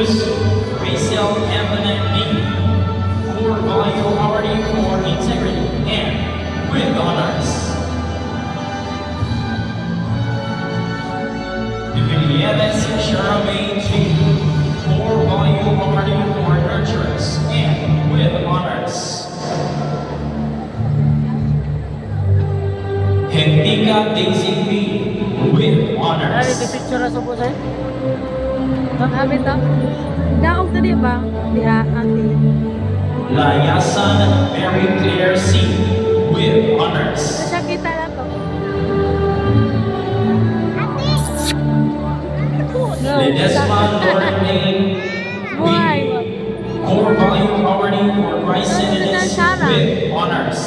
Rachel Evelyn Lee for Value Awarding for Integrity and with honors. Vilieves Charmaine G for Value Awarding for Nurturance and with honors. Hentika Daisy P with Ay, honors. pipicture na sa po sa'yo. Abit ah. Daog na di ba? Diha, ate. Layasan Mary Claire C with honors. Siya kita na to. Ledesma Lorraine B Buhay. Core Value Awarding for Rice Ano na Synergies siya na? with honors.